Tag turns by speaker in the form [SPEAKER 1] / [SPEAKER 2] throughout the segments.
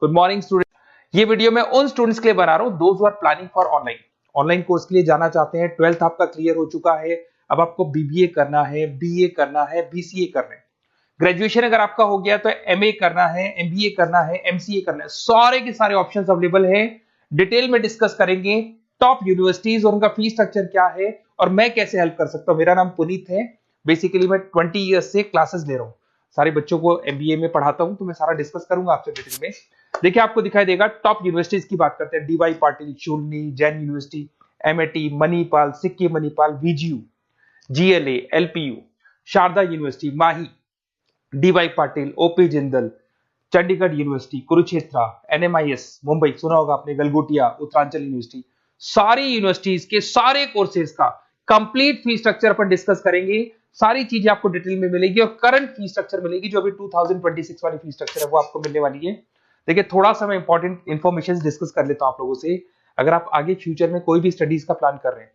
[SPEAKER 1] Good morning student. ये video मैं उन स्टूडेंट्स के लिए बना रहा हूं those who are planning for online course के लिए जाना चाहते हैं। 12th आपका क्लियर हो चुका है, अब आपको बीबीए करना है, बीए करना है, बीसीए करना है। ग्रेजुएशन अगर आपका हो गया तो एमए करना है, एमबीए करना है, एमसीए करना है। सारे के सारे ऑप्शंस अवेलेबल हैं। डिटेल में डिस्कस करेंगे टॉप यूनिवर्सिटीज और उनका फीस स्ट्रक्चर क्या है और मैं कैसे हेल्प कर सकता हूं। मेरा नाम पुनीत है। बेसिकली मैं 20 ईयर्स से क्लासेस ले रहा हूं, सारे बच्चों को एमबीए में पढ़ाता हूं, तो मैं सारा डिस्कस करूंगा आपसे डिटेल में। देखिए आपको दिखाई देगा टॉप यूनिवर्सिटीज की बात करते हैं। D Y Patil, Shoolini, Jain university, MIT, Manipal, Sikkim Manipal, VGU, GLA, LPU, Sharda university, माही, D Y Patil, OP Jindal, Chandigarh university, Kurukshetra, NMIMS Mumbai, सुना होगा आपने, गलगोटिया, उत्तरांचल यूनिवर्सिटी। सारी यूनिवर्सिटीज के सारे कोर्सेज का कंप्लीट फीस स्ट्रक्चर अपन डिस्कस करेंगे। सारी चीजें आपको डिटेल में मिलेगी और करंट फीस स्ट्रक्चर मिलेगी, जो अभी 2026 वाली फीस स्ट्रक्चर है वो आपको मिलने वाली है। देखिए थोड़ा सा मैं इंपॉर्टेंट इंफॉर्मेशन डिस्कस कर लेता हूं आप लोगों से। अगर आप आगे फ्यूचर में कोई भी स्टडीज का प्लान कर रहे हैं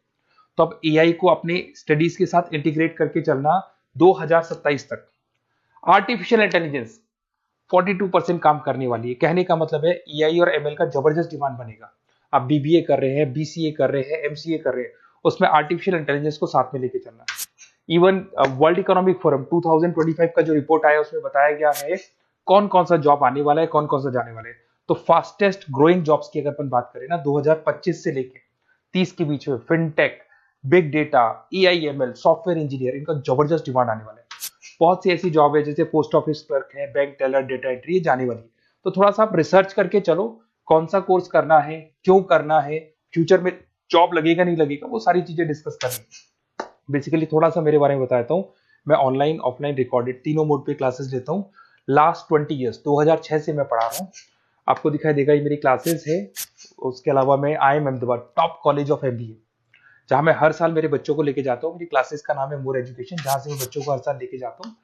[SPEAKER 1] तो आप एआई को अपने स्टडीज के साथ इंटीग्रेट करके चलना। 2027 तक आर्टिफिशियल इंटेलिजेंस 42% काम करने वाली है। कहने का मतलब है एआई और एमएल का जबरदस्त डिमांड बनेगा। आप बीबीए कर रहे हैं, बीसीए कर रहे हैं, एमसीए कर रहे हैं, उसमें आर्टिफिशियल इंटेलिजेंस को साथ में लेके चलना। इवन वर्ल्ड इकोनॉमिक फोरम 2025 का जो रिपोर्ट आया उसमें बताया गया है कौन कौन सा जॉब आने वाला है, कौन कौन सा जाने वाला है। तो फास्टेस्ट ग्रोइंग जॉब्स की अगर अपन बात करें ना 2025 से लेके 30 के बीच में fintech, big data, AIML, software engineer, इनका जबरदस्त डिमांड आने वाला है। बहुत सी ऐसी जॉब है जैसे पोस्ट ऑफिस क्लर्क है, बैंक टेलर, डेटा एंट्री, ये जाने वाली है। तो थोड़ा सा आप रिसर्च करके चलो कौन सा कोर्स करना है, क्यों करना है, फ्यूचर में जॉब लगेगा नहीं लगेगा, वो सारी चीजें डिस्कस करेंगे। बेसिकली थोड़ा सा मेरे बारे में बताता हूँ। मैं ऑनलाइन, ऑफलाइन, रिकॉर्डेड तीनों मोड पे क्लासेस लेता हूँ। लास्ट 20 ईयर्स 2006 से मैं पढ़ा रहा हूँ। आपको दिखाई देगा ये मेरी क्लासेस है। उसके अलावा मैं IIM Ahmedabad top college of MBA, जहां मैं हर साल मेरे बच्चों को लेके जाता हूँ। मेरी क्लासेस का नाम है मोर एजुकेशन, जहां से मैं बच्चों को हर साल लेके जाता हूँ।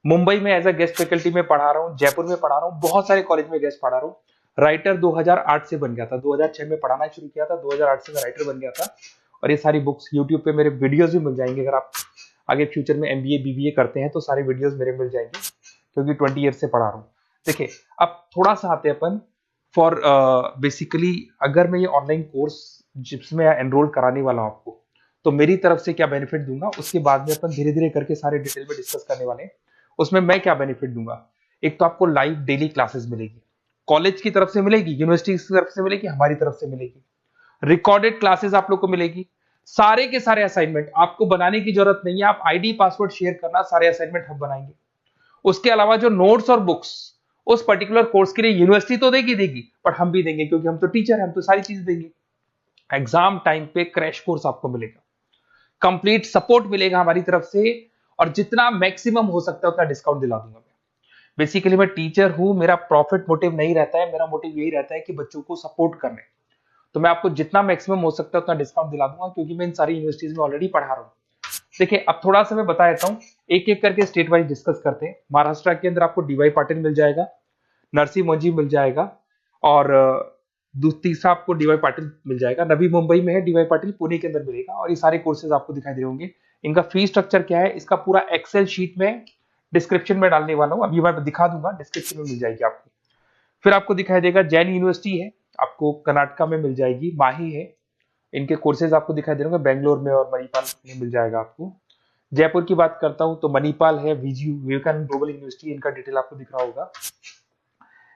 [SPEAKER 1] मुंबई में एज अ गेस्ट फैकल्टी में पढ़ा रहा हूँ, जयपुर में पढ़ा रहा हूँ, बहुत सारे कॉलेज में गेस्ट पढ़ा रहा हूँ। राइटर 2008 से बन गया था, 2006 में पढ़ाना शुरू किया था, 2008 से मैं राइटर बन गया था। और ये सारी बुक्स यूट्यूब पे मेरे वीडियोस भी मिल जाएंगे। अगर आप आगे फ्यूचर में एमबीए बीबीए करते हैं तो सारे वीडियोस मेरे मिल जाएंगे, क्योंकि 20 ईयर से पढ़ा रहा हूँ। देखिए अब थोड़ा सा आते हैं अपन फॉर बेसिकली अगर मैं ये ऑनलाइन कोर्स जिसमें एनरोल कराने वाला हूँ आपको, तो मेरी तरफ से क्या बेनिफिट दूंगा उसके बाद में अपन धीरे धीरे करके सारे डिटेल में डिस्कस करने वाले हैं। उसमें मैं क्या बेनिफिट दूंगा, एक तो आपको लाइव डेली क्लासेस मिलेगी, कॉलेज की तरफ से मिलेगी, यूनिवर्सिटी की तरफ से मिलेगी, हमारी तरफ से मिलेगी। रिकॉर्डेड क्लासेस आप लोग को मिलेगी। सारे के सारे असाइनमेंट आपको बनाने की जरूरत नहीं है, आप आईडी पासवर्ड शेयर करना, सारे असाइनमेंट हम बनाएंगे। उसके अलावा जो नोट्स और बुक्स उस पर्टिकुलर कोर्स के लिए यूनिवर्सिटी तो देगी, बट हम भी देंगे, क्योंकि हम तो टीचर हैं, हम तो सारी चीज देंगे। एग्जाम टाइम पे क्रैश कोर्स आपको मिलेगा, कंप्लीट सपोर्ट मिलेगा हमारी तरफ से, और जितना मैक्सिमम हो सकता है उतना डिस्काउंट दिला दूंगा मैं। बेसिकली मैं टीचर हूं, मेरा प्रॉफिट मोटिव नहीं रहता है, मेरा मोटिव यही रहता है कि बच्चों को सपोर्ट करने। तो मैं आपको जितना मैक्सिमम हो सकता है उतना डिस्काउंट दिला दूंगा, क्योंकि मैं इन सारी यूनिवर्सिटीज में ऑलरेडी पढ़ा रहा हूँ। देखिए अब थोड़ा सा मैं बता देता हूँ, एक एक करके स्टेट वाइज डिस्कस करते हैं। महाराष्ट्र के अंदर आपको डीवाई पाटिल मिल जाएगा, नरसी मोंजी मिल जाएगा, और तीसरा आपको डीवाई पाटिल मिल जाएगा। नवी मुंबई में है डीवाई पाटिल, पुणे के अंदर मिलेगा। और ये सारे कोर्सेज आपको दिखाई दे होंगे। इनका फीस स्ट्रक्चर क्या है, इसका पूरा एक्सेल शीट में डिस्क्रिप्शन में डालने वाला हूँ, अभी मैं दिखा दूंगा, डिस्क्रिप्शन में मिल जाएगी आपको। फिर आपको दिखाई देगा जैन यूनिवर्सिटी है, आपको कर्नाटका में मिल जाएगी, माही है, इनके कोर्सेज आपको दिखाई दे रहे होंगे, बेंगलोर में और मणिपाल में मिल जाएगा आपको। जयपुर की बात करता हूं तो मणिपाल है, वीजीयू, विवेकानंद ग्लोबल यूनिवर्सिटी, इनका डिटेल आपको दिख रहा होगा।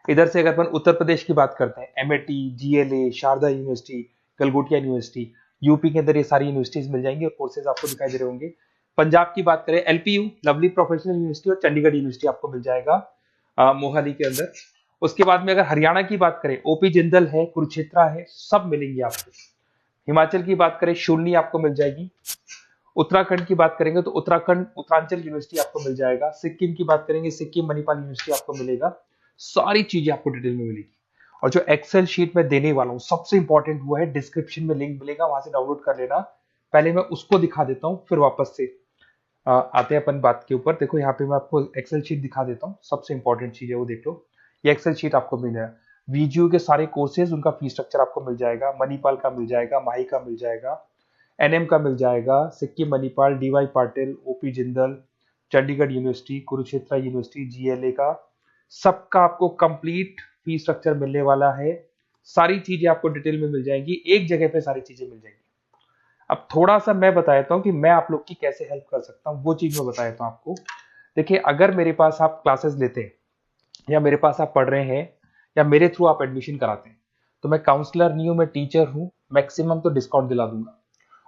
[SPEAKER 1] इधर से अगर अपन उत्तर प्रदेश की बात करते हैं, MIT, GLA, Sharda university, Galgotias university, UP के अंदर ये सारी यूनिवर्सिटीज मिल जाएंगी और कोर्सेज आपको दिखाई दे रहे होंगे। पंजाब की बात करें, एलपीयू, लवली प्रोफेशनल यूनिवर्सिटी, और चंडीगढ़ यूनिवर्सिटी आपको मिल जाएगा मोहाली के अंदर। उसके बाद में अगर हरियाणा की बात करें, ओपी जिंदल है, कुरुक्षेत्र है, सब मिलेंगे आपको। हिमाचल की बात करें, शूलनी आपको मिल जाएगी। उत्तराखंड की बात करेंगे तो उत्तराखंड उत्तरांचल यूनिवर्सिटी आपको मिल जाएगा। सिक्किम की बात करेंगे, सिक्किम मणिपाल यूनिवर्सिटी आपको मिलेगा। सारी चीजें आपको डिटेल में मिलेगी। और जो एक्सेल शीट में देने वाला हूँ सबसे इंपॉर्टेंट वो है, डिस्क्रिप्शन में लिंक मिलेगा, वहां से डाउनलोड कर लेना। पहले मैं उसको दिखा देता हूँ, फिर वापस से आते हैं अपन बात के ऊपर। देखो यहाँ पे मैं आपको एक्सेल शीट दिखा देता हूँ, सबसे इंपॉर्टेंट चीज है वो देख लो। ये एक्सेल शीट आपको मिल जाएगा। वीजीयू के सारे कोर्सेज, उनका फीस स्ट्रक्चर आपको मिल जाएगा। मणिपाल का मिल जाएगा, माही का मिल जाएगा, एनएम का मिल जाएगा, Sikkim Manipal, DY Patil, OP Jindal, Chandigarh university, Kurukshetra university, GLA का, सबका आपको कंप्लीट फी स्ट्रक्चर मिलने वाला है, सारी चीजें आपको डिटेल में मिल जाएंगी, एक जगह पे सारी चीजें मिल जाएंगी। अब थोड़ा सा मैं बता देता हूँ कि मैं आप लोग की कैसे हेल्प कर सकता हूँ, वो चीज मैं बता देता हूँ आपको। देखिए, अगर मेरे पास आप क्लासेस लेते हैं या मेरे पास आप पढ़ रहे हैं या मेरे थ्रू आप एडमिशन कराते हैं, तो मैं काउंसलर नहीं हूँ, मैं टीचर हूँ, मैक्सिमम तो डिस्काउंट दिला दूंगा।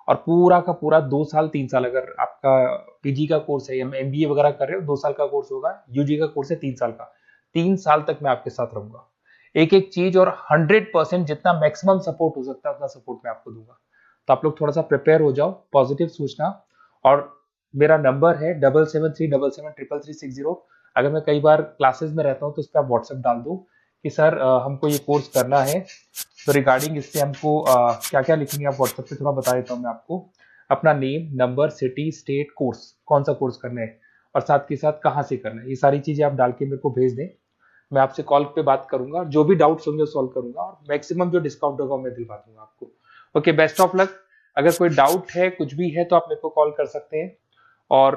[SPEAKER 1] और पूरा का पूरा 2 साल 3 साल, अगर आपका पीजी का कोर्स है या एमबीए वगैरह कर रहे हो, 2 साल का कोर्स होगा, यूजी का कोर्स है 3 साल का, 3 साल तक मैं आपके साथ रहूंगा। एक एक चीज और 100% जितना मैक्सिमम सपोर्ट हो सकता है उतना सपोर्ट मैं आपको दूंगा। तो आप लोग थोड़ा सा प्रिपेयर हो जाओ, पॉजिटिव सोचना। और मेरा नंबर है 7737733360। अगर मैं कई बार क्लासेस में रहता हूँ तो उस पर आप व्हाट्सएप डाल दो कि सर हमको ये कोर्स करना है, तो रिगार्डिंग इससे हमको क्या क्या लिखेंगे आप व्हाट्सएप पे थोड़ा बता देता हूँ मैं आपको। अपना name, number, city, state, course, कौन सा कोर्स करना है और साथ के साथ कहाँ से करना है, ये सारी चीजें आप डाल के मेरे को भेज दें। मैं आपसे कॉल पे बात करूंगा, जो भी डाउट्स होंगे सॉल्व करूंगा और मैक्सिमम जो डिस्काउंट होगा मैं दिलवा दूंगा आपको। Okay, best of luck. अगर कोई डाउट है, कुछ भी है, तो आप मेरे को कॉल कर सकते हैं। और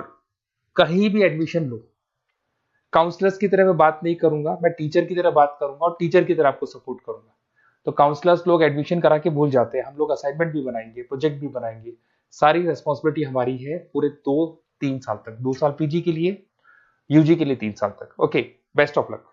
[SPEAKER 1] कहीं भी एडमिशन लो, काउंसलर्स की तरह मैं बात नहीं करूंगा, मैं टीचर की तरह बात करूंगा और टीचर की तरह आपको सपोर्ट करूंगा। तो काउंसलर्स लोग एडमिशन करा के भूल जाते हैं, हम लोग असाइनमेंट भी बनाएंगे, प्रोजेक्ट भी बनाएंगे। सारी रेस्पॉन्सिबिलिटी हमारी है पूरे 2-3 साल तक, 2 साल पीजी के लिए, यूजी के लिए 3 साल तक। Okay, best of luck.